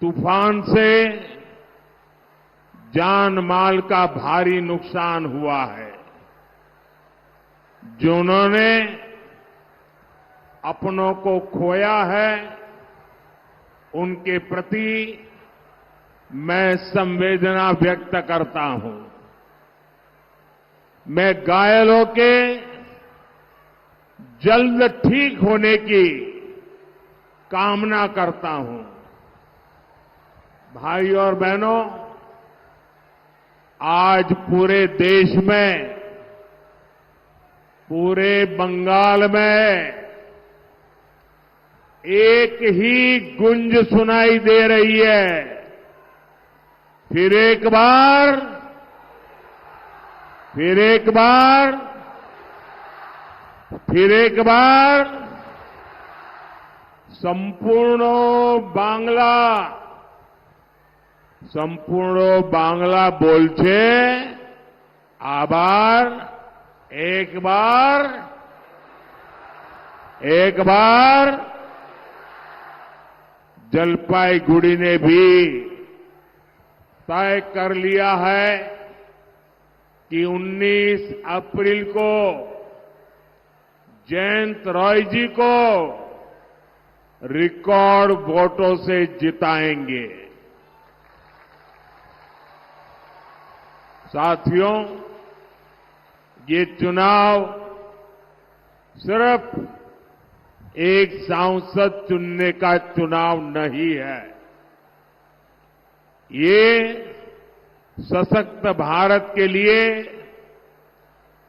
तूफान से जान माल का भारी नुकसान हुआ है। जिन्होंने अपनों को खोया है, उनके प्रति मैं संवेदना व्यक्त करता हूं। मैं घायलों के जल्द ठीक होने की कामना करता हूं। भाई और बहनों, आज पूरे देश में, पूरे बंगाल में एक ही गूंज सुनाई दे रही है। फिर एक बार, फिर एक बार, फिर एक बार संपूर्ण बांग्ला बोलছে आबार एक बार जलपाईगुड़ी ने भी तय कर लिया है कि 19 अप्रैल को जयंत रॉय जी को रिकॉर्ड वोटों से जिताएंगे। साथियों, ये चुनाव सिर्फ एक सांसद चुनने का चुनाव नहीं है। ये सशक्त भारत के लिए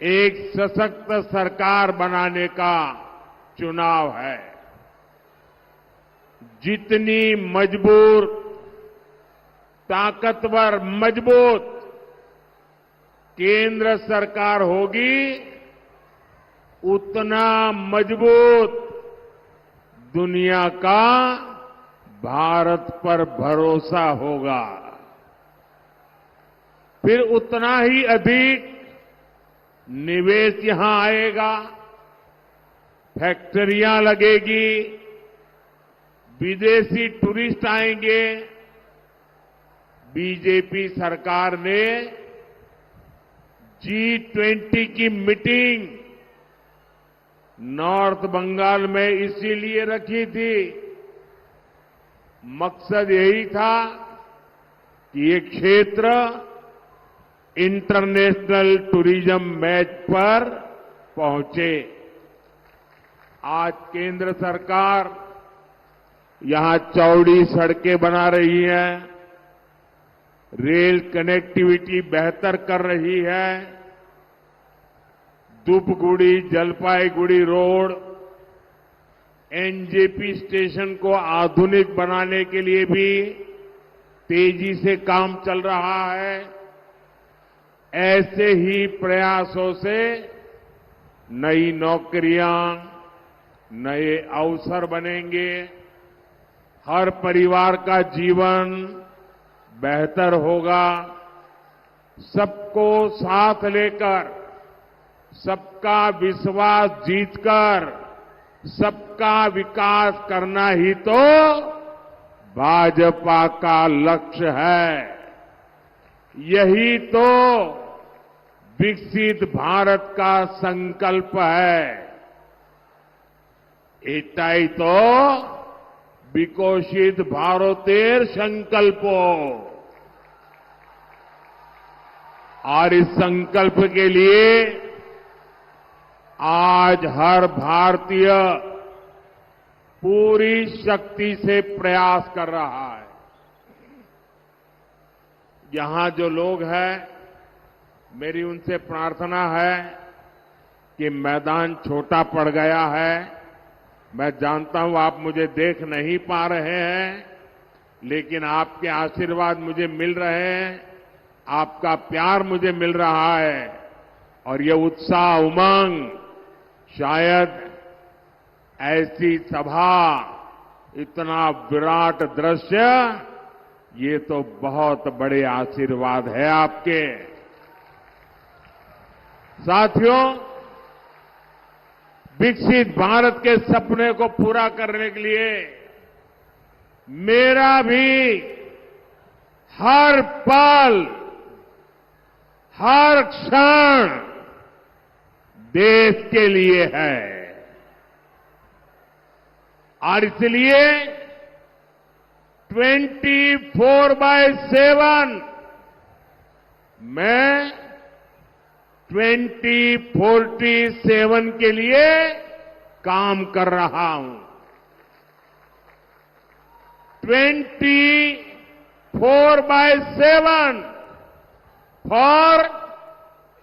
एक सशक्त सरकार बनाने का चुनाव है। जितनी ताकतवर मजबूत केंद्र सरकार होगी, उतना मजबूत दुनिया का भारत पर भरोसा होगा। फिर उतना ही अधिक निवेश यहां आएगा, फैक्ट्रियां लगेगी, विदेशी टूरिस्ट आएंगे। बीजेपी सरकार ने G20 की मीटिंग नॉर्थ बंगाल में इसीलिए रखी थी। मकसद यही था कि ये क्षेत्र इंटरनेशनल टूरिज्म मैच पर पहुंचे। आज केंद्र सरकार यहां चौड़ी सड़कें बना रही है, रेल कनेक्टिविटी बेहतर कर रही है। Dhupguri Jalpaiguri road, NJP station को आधुनिक बनाने के लिए भी तेजी से काम चल रहा है। ऐसे ही प्रयासों से नई नौकरियां, नए अवसर बनेंगे। हर परिवार का जीवन बेहतर होगा। सबको साथ लेकर, सबका विश्वास जीतकर सबका विकास करना ही तो भाजपा का लक्ष्य है। यही तो विकसित भारत का संकल्प है। एटाई तो विकसित भारतेर संकल्पो। और इस संकल्प के लिए आज हर भारतीय पूरी शक्ति से प्रयास कर रहा है। यहां जो लोग हैं, मेरी उनसे प्रार्थना है कि मैदान छोटा पड़ गया है। मैं जानता हूं आप मुझे देख नहीं पा रहे हैं, लेकिन आपके आशीर्वाद मुझे मिल रहे हैं, आपका प्यार मुझे मिल रहा है। और ये उत्साह, उमंग, शायद ऐसी सभा, इतना विराट दृश्य, ये तो बहुत बड़े आशीर्वाद है आपके। साथियों, विकसित भारत के सपने को पूरा करने के लिए मेरा भी हर पल, हर क्षण देश के लिए है और इसलिए 24/7 मैं 2047 के लिए काम कर रहा हूं। 24/7 फॉर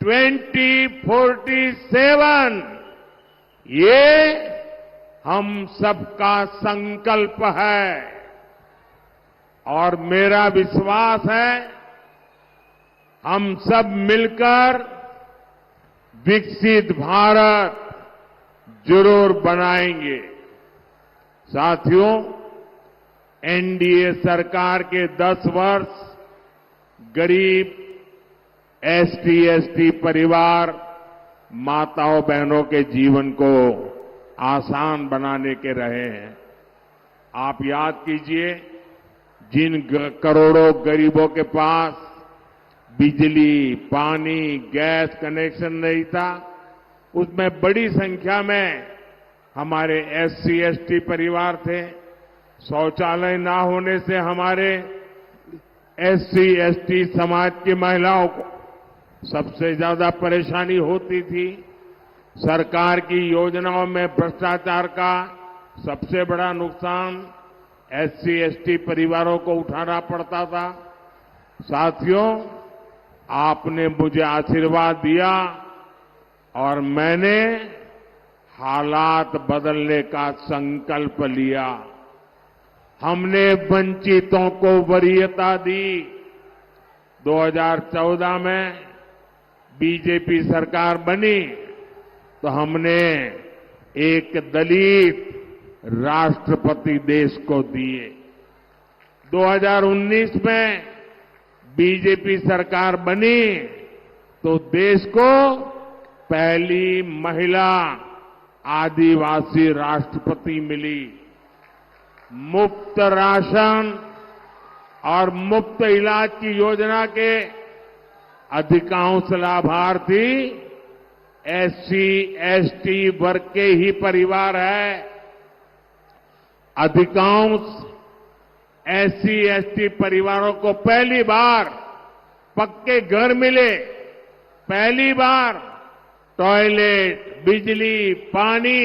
2047 ये हम सबका संकल्प है और मेरा विश्वास है हम सब मिलकर विकसित भारत जरूर बनाएंगे। साथियों, एनडीए सरकार के 10 वर्ष गरीब एसटी, एसटी परिवार, माताओं बहनों के जीवन को आसान बनाने के रहे हैं। आप याद कीजिए, जिन करोड़ों गरीबों के पास बिजली, पानी, गैस कनेक्शन नहीं था, उसमें बड़ी संख्या में हमारे एससी, एसटी परिवार थे। शौचालय ना होने से हमारे एससी, एसटी समाज की महिलाओं को सबसे ज्यादा परेशानी होती थी। सरकार की योजनाओं में भ्रष्टाचार का सबसे बड़ा नुकसान एससी, एसटी परिवारों को उठाना पड़ता था। साथियों, आपने मुझे आशीर्वाद दिया और मैंने हालात बदलने का संकल्प लिया। हमने वंचितों को वरीयता दी। 2014 में बीजेपी सरकार बनी तो हमने एक दलित राष्ट्रपति देश को दिए। 2019 में बीजेपी सरकार बनी तो देश को पहली महिला आदिवासी राष्ट्रपति मिली। मुफ्त राशन और मुफ्त इलाज की योजना के अधिकांश लाभार्थी एससी, एसटी वर्ग के ही परिवार है। अधिकांश एससी, एसटी परिवारों को पहली बार पक्के घर मिले, पहली बार टॉयलेट, बिजली, पानी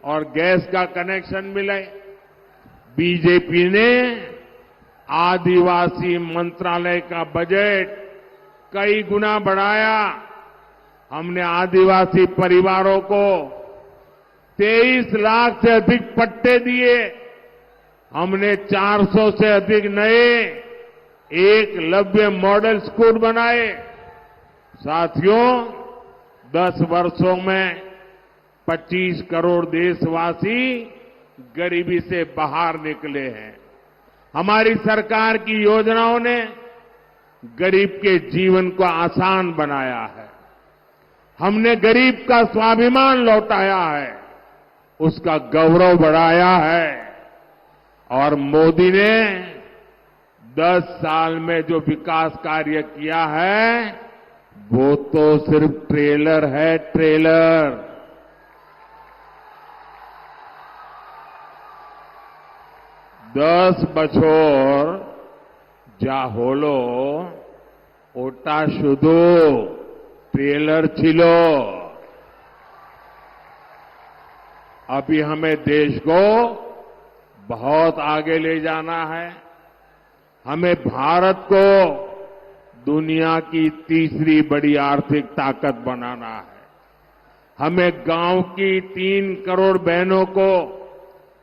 और गैस का कनेक्शन मिले। बीजेपी ने आदिवासी मंत्रालय का बजट कई गुना बढ़ाया। हमने आदिवासी परिवारों को 23 लाख से अधिक पट्टे दिए। हमने 400 से अधिक नए एकलव्य मॉडल स्कूल बनाए। साथियों, 10 वर्षों में 25 करोड़ देशवासी गरीबी से बाहर निकले हैं। हमारी सरकार की योजनाओं ने गरीब के जीवन को आसान बनाया है। हमने गरीब का स्वाभिमान लौटाया है, उसका गौरव बढ़ाया है और मोदी ने 10 साल में जो विकास कार्य किया है वो तो सिर्फ ट्रेलर है, ट्रेलर। 10 বছর যা হলো ওটা শুধু ट्रेलर ছিল। अभी हमें देश को बहुत आगे ले जाना है। हमें भारत को दुनिया की तीसरी बड़ी आर्थिक ताकत बनाना है। हमें गांव की 3 करोड़ बहनों को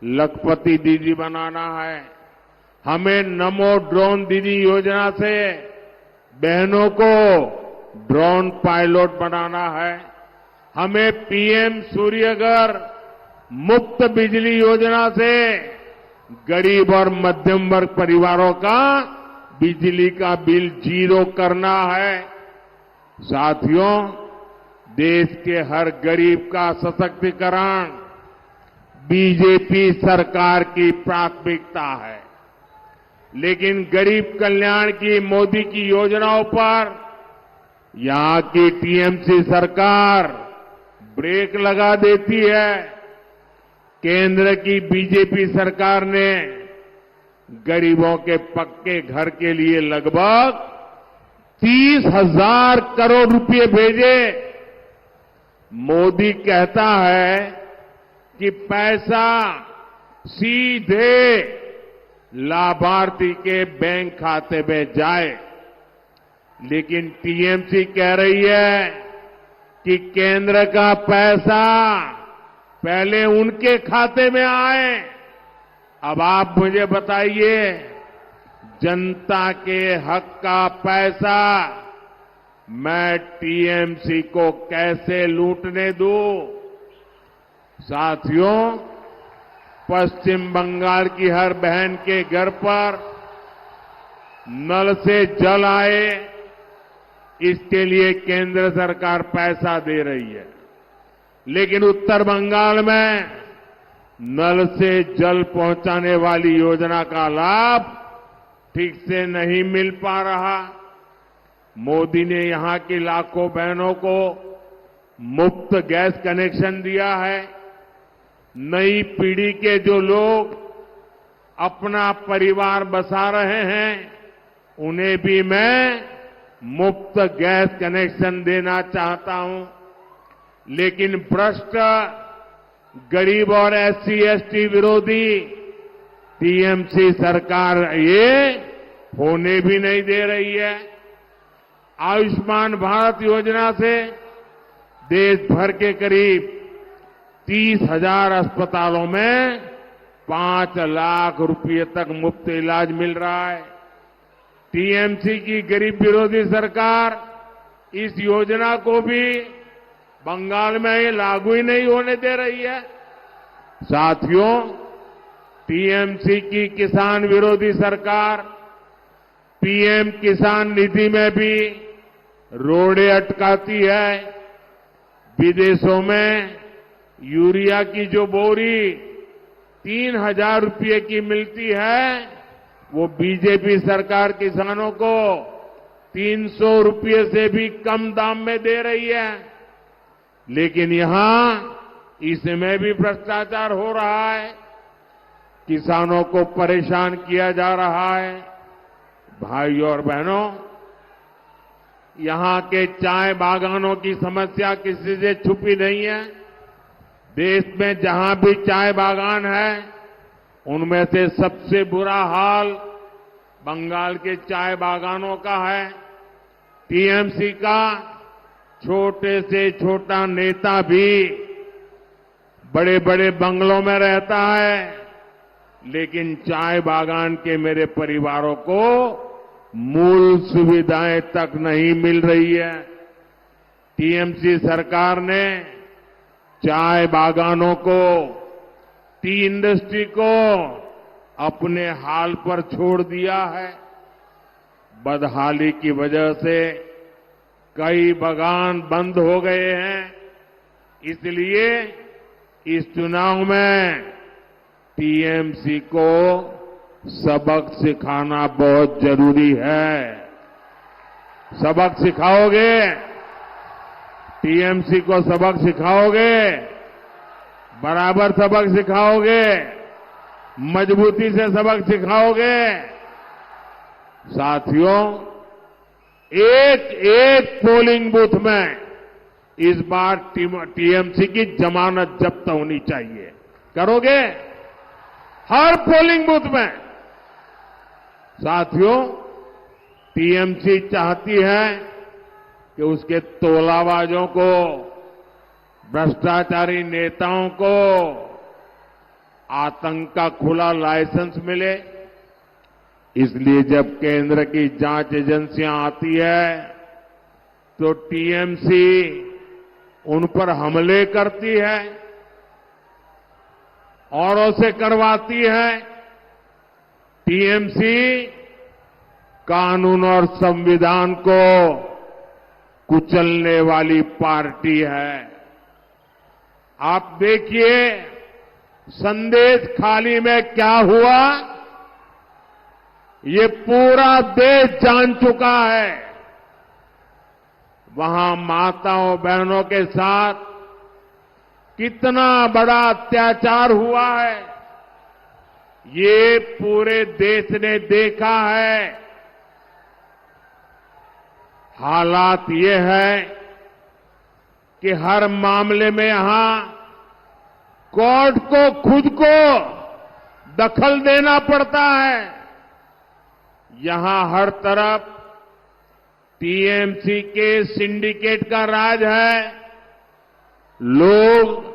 लखपति दीदी बनाना है। हमें नमो ड्रोन दीदी योजना से बहनों को ड्रोन पायलट बनाना है। हमें पीएम सूर्यघर मुफ्त बिजली योजना से गरीब और मध्यम वर्ग परिवारों का बिजली का बिल 0 करना है। साथियों, देश के हर गरीब का सशक्तिकरण बीजेपी सरकार की प्राथमिकता है। लेकिन गरीब कल्याण की मोदी की योजनाओं पर यहां की टीएमसी सरकार ब्रेक लगा देती है। केंद्र की बीजेपी सरकार ने गरीबों के पक्के घर के लिए लगभग 30,000 करोड़ रुपए भेजे। मोदी कहता है कि पैसा सीधे लाभार्थी के बैंक खाते में जाए, लेकिन टीएमसी कह रही है कि केंद्र का पैसा पहले उनके खाते में आए। अब आप मुझे बताइए, जनता के हक का पैसा मैं टीएमसी को कैसे लूटने दूं? साथियों, पश्चिम बंगाल की हर बहन के घर पर नल से जल आए, इसके लिए केंद्र सरकार पैसा दे रही है, लेकिन उत्तर बंगाल में नल से जल पहुंचाने वाली योजना का लाभ ठीक से नहीं मिल पा रहा। मोदी ने यहां की लाखों बहनों को मुफ्त गैस कनेक्शन दिया है। नई पीढ़ी के जो लोग अपना परिवार बसा रहे हैं, उन्हें भी मैं मुफ्त गैस कनेक्शन देना चाहता हूं। लेकिन भ्रष्ट, गरीब और एससी एसटी विरोधी टीएमसी सरकार ये होने भी नहीं दे रही है। आयुष्मान भारत योजना से देश भर के करीब 30,000 अस्पतालों में 5 लाख रुपए तक मुफ्त इलाज मिल रहा है। टीएमसी की गरीब विरोधी सरकार इस योजना को भी बंगाल में ये लागू ही नहीं होने दे रही है। साथियों, टीएमसी की किसान विरोधी सरकार पीएम किसान निधि में भी रोड़े अटकाती है। विदेशों में यूरिया की जो बोरी 3,000 रुपये की मिलती है, वो बीजेपी सरकार किसानों को 300 रुपये से भी कम दाम में दे रही है। लेकिन यहां इसमें भी भ्रष्टाचार हो रहा है, किसानों को परेशान किया जा रहा है। भाइयों और बहनों, यहां के चाय बागानों की समस्या किसी से छुपी नहीं है। देश में जहां भी चाय बागान है, उनमें से सबसे बुरा हाल बंगाल के चाय बागानों का है। टीएमसी का छोटे से छोटा नेता भी बड़े बड़े बंगलों में रहता है, लेकिन चाय बागान के मेरे परिवारों को मूल सुविधाएं तक नहीं मिल रही है। टीएमसी सरकार ने चाय बागानों को, टी इंडस्ट्री को अपने हाल पर छोड़ दिया है। बदहाली की वजह से कई बागान बंद हो गए हैं। इसलिए इस चुनाव में टीएमसी को सबक सिखाना बहुत जरूरी है। सबक सिखाओगे? टीएमसी को सबक सिखाओगे? बराबर सबक सिखाओगे? मजबूती से सबक सिखाओगे? साथियों, एक एक पोलिंग बूथ में इस बार टीएमसी की जमानत जब्त होनी चाहिए। करोगे? हर पोलिंग बूथ में। साथियों, टीएमसी चाहती है कि उसके तोलाबाजों को, भ्रष्टाचारी नेताओं को आतंक का खुला लाइसेंस मिले। इसलिए जब केंद्र की जांच एजेंसियां आती है, तो टीएमसी उन पर हमले करती है, औरों से करवाती है। टीएमसी कानून और संविधान को कुचलने वाली पार्टी है। आप देखिए, संदेश खाली में क्या हुआ? ये पूरा देश जान चुका है। वहां माताओं बहनों के साथ कितना बड़ा अत्याचार हुआ है, ये पूरे देश ने देखा है। हालात ये है कि हर मामले में यहां कोर्ट को खुद को दखल देना पड़ता है। यहां हर तरफ टीएमसी के सिंडिकेट का राज है। लोग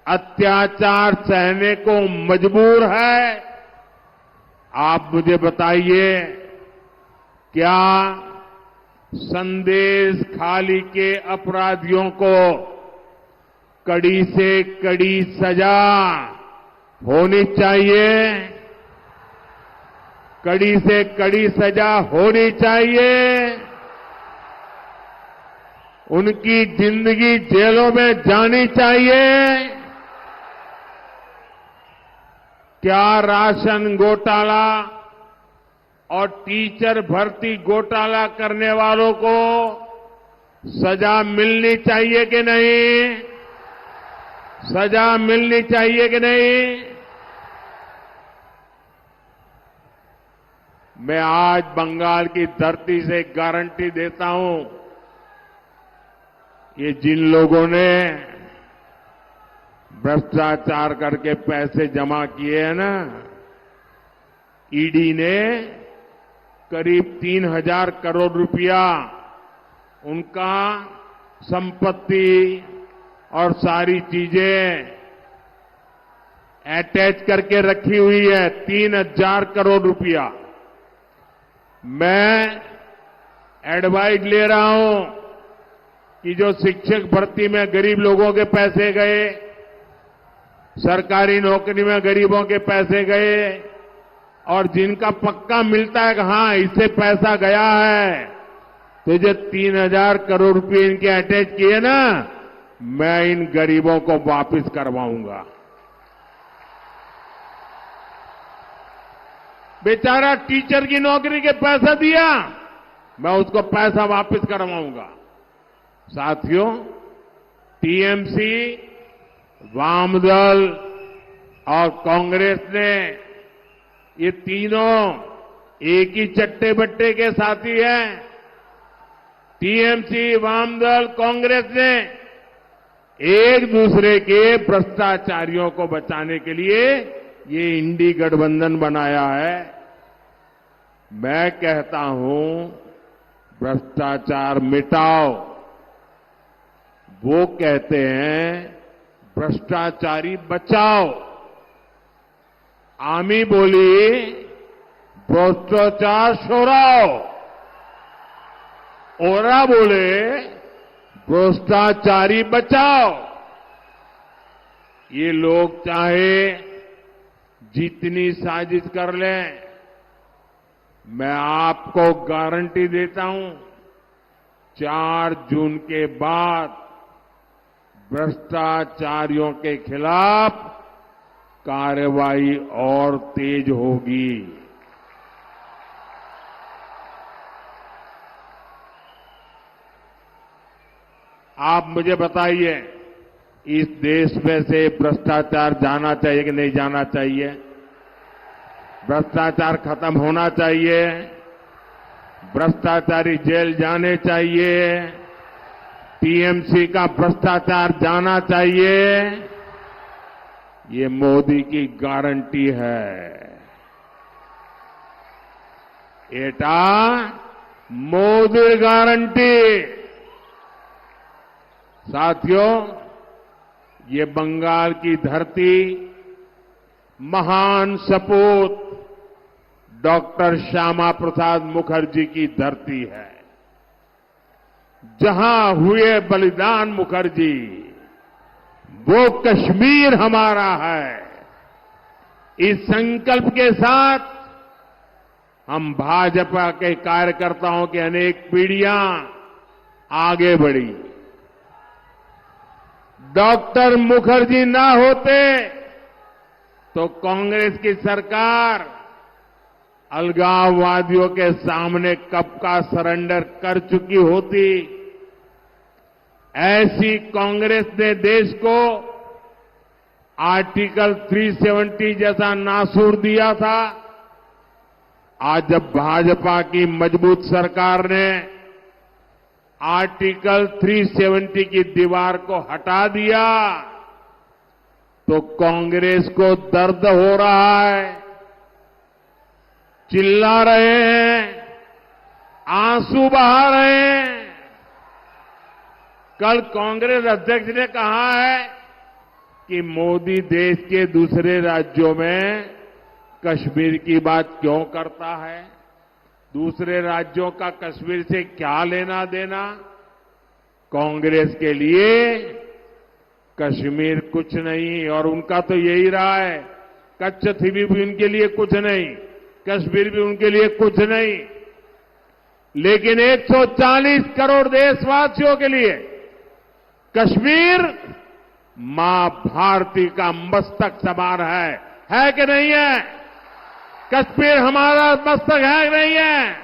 अत्याचार सहने को मजबूर है। आप मुझे बताइए, क्या संदेश खाली के अपराधियों को कड़ी से कड़ी सजा होनी चाहिए? कड़ी से कड़ी सजा होनी चाहिए। उनकी जिंदगी जेलों में जानी चाहिए। क्या राशन घोटाला और टीचर भर्ती घोटाला करने वालों को सजा मिलनी चाहिए कि नहीं? सजा मिलनी चाहिए कि नहीं? मैं आज बंगाल की धरती से गारंटी देता हूं, ये जिन लोगों ने भ्रष्टाचार करके पैसे जमा किए हैं ना, ईडी ने करीब 3,000 करोड़ रुपया उनका संपत्ति और सारी चीजें अटैच करके रखी हुई है। 3,000 करोड़ रुपया। मैं एडवाइस ले रहा हूं कि जो शिक्षक भर्ती में गरीब लोगों के पैसे गए, सरकारी नौकरी में गरीबों के पैसे गए, और जिनका पक्का मिलता है कि हां इससे पैसा गया है, तो जो 3,000 करोड़ रुपए इनके अटैच किए ना, मैं इन गरीबों को वापस करवाऊंगा। बेचारा टीचर की नौकरी के पैसा दिया, मैं उसको पैसा वापस करवाऊंगा। साथियों, टीएमसी, वामदल और कांग्रेस ने, ये तीनों एक ही चट्टे बट्टे के साथी हैं। टीएमसी, वामदल, कांग्रेस ने एक दूसरे के भ्रष्टाचारियों को बचाने के लिए ये इंडी गठबंधन बनाया है। मैं कहता हूं, भ्रष्टाचार मिटाओ। वो कहते हैं भ्रष्टाचारी बचाओ। आमी बोली भ्रष्टाचार छोड़ाओ। ओरा बोले भ्रष्टाचारी बचाओ। ये लोग चाहे जितनी साजिश कर लें, मैं आपको गारंटी देता हूं, 4 जून के बाद भ्रष्टाचारियों के खिलाफ कार्रवाई और तेज होगी। आप मुझे बताइए, इस देश में से भ्रष्टाचार जाना चाहिए कि नहीं जाना चाहिए? भ्रष्टाचार खत्म होना चाहिए। भ्रष्टाचारी जेल जाने चाहिए। टीएमसी का भ्रष्टाचार जाना चाहिए। ये मोदी की गारंटी है। एटा मोदी गारंटी। साथियों, ये बंगाल की धरती महान सपूत डॉक्टर श्यामा प्रसाद मुखर्जी की धरती है। जहां हुए बलिदान मुखर्जी, वो कश्मीर हमारा है। इस संकल्प के साथ हम भाजपा के कार्यकर्ताओं की अनेक पीढ़ियां आगे बढ़ी। डॉक्टर मुखर्जी ना होते तो कांग्रेस की सरकार अलगाववादियों के सामने कब का सरेंडर कर चुकी होती। ऐसी कांग्रेस ने देश को आर्टिकल 370 जैसा नासूर दिया था। आज जब भाजपा की मजबूत सरकार ने आर्टिकल 370 की दीवार को हटा दिया तो कांग्रेस को दर्द हो रहा है, चिल्ला रहे हैं, आंसू बहा रहे हैं। कल कांग्रेस अध्यक्ष ने कहा है कि मोदी देश के दूसरे राज्यों में कश्मीर की बात क्यों करता है, दूसरे राज्यों का कश्मीर से क्या लेना देना। कांग्रेस के लिए कश्मीर कुछ नहीं, और उनका तो यही रहा है, कच्छ भी उनके लिए कुछ नहीं, कश्मीर भी उनके लिए कुछ नहीं। लेकिन 140 करोड़ देशवासियों के लिए कश्मीर मां भारती का मस्तक समान है कि नहीं है? कश्मीर हमारा मस्तक है कि नहीं है?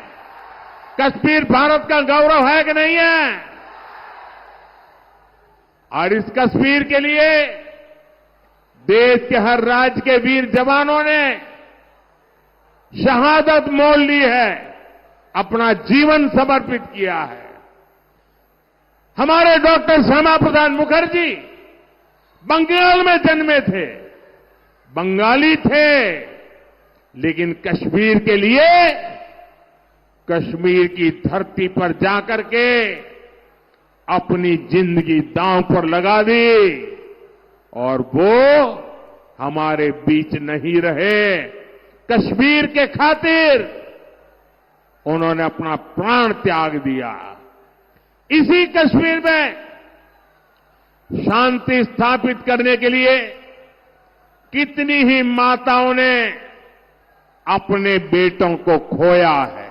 कश्मीर भारत का गौरव है कि नहीं है? और इस कश्मीर के लिए देश के हर राज्य के वीर जवानों ने शहादत मोल ली है, अपना जीवन समर्पित किया है। हमारे डॉक्टर श्यामा प्रसाद मुखर्जी बंगाल में जन्मे थे, बंगाली थे, लेकिन कश्मीर के लिए कश्मीर की धरती पर जाकर के अपनी जिंदगी दांव पर लगा दी और वो हमारे बीच नहीं रहे। कश्मीर के खातिर उन्होंने अपना प्राण त्याग दिया। इसी कश्मीर में शांति स्थापित करने के लिए कितनी ही माताओं ने अपने बेटों को खोया है,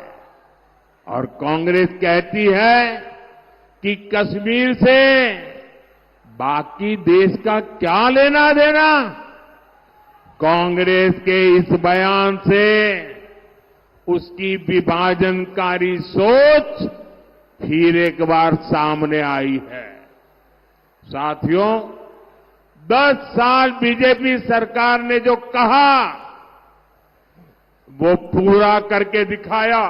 और कांग्रेस कहती है कि कश्मीर से बाकी देश का क्या लेना देना। कांग्रेस के इस बयान से उसकी विभाजनकारी सोच फिर एक बार सामने आई है। साथियों, 10 साल बीजेपी सरकार ने जो कहा वो पूरा करके दिखाया।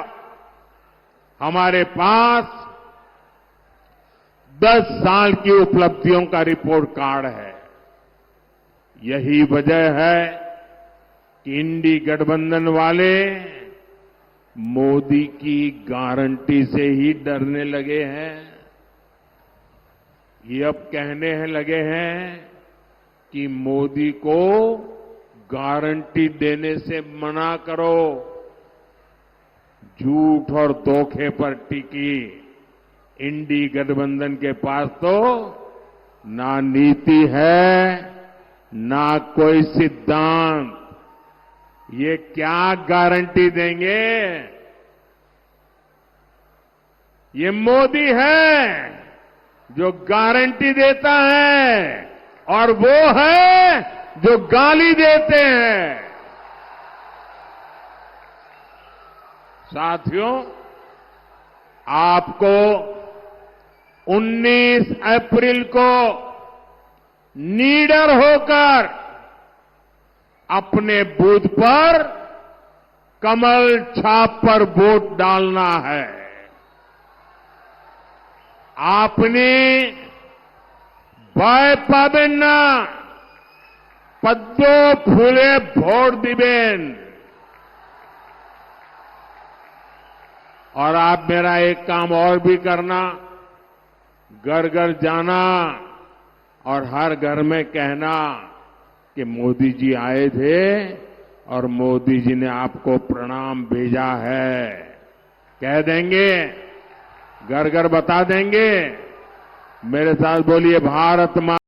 हमारे पास 10 साल की उपलब्धियों का रिपोर्ट कार्ड है। यही वजह है कि इंडी गठबंधन वाले मोदी की गारंटी से ही डरने लगे हैं। ये अब कहने लगे हैं कि मोदी को गारंटी देने से मना करो। झूठ और धोखे पर टिकी इंडी गठबंधन के पास तो ना नीति है, ना कोई सिद्धांत। ये क्या गारंटी देंगे? ये मोदी है जो गारंटी देता है, और वो है जो गाली देते हैं। साथियों, आपको 19 अप्रैल को नीडर होकर अपने बूथ पर कमल छाप पर वोट डालना है। आपने भय पाबेन ना, पद्मो फूले भोट दिबेन। और आप मेरा एक काम और भी करना, घर घर जाना और हर घर में कहना कि मोदी जी आए थे और मोदी जी ने आपको प्रणाम भेजा है। कह देंगे, घर घर बता देंगे। मेरे साथ बोलिए, भारत माता।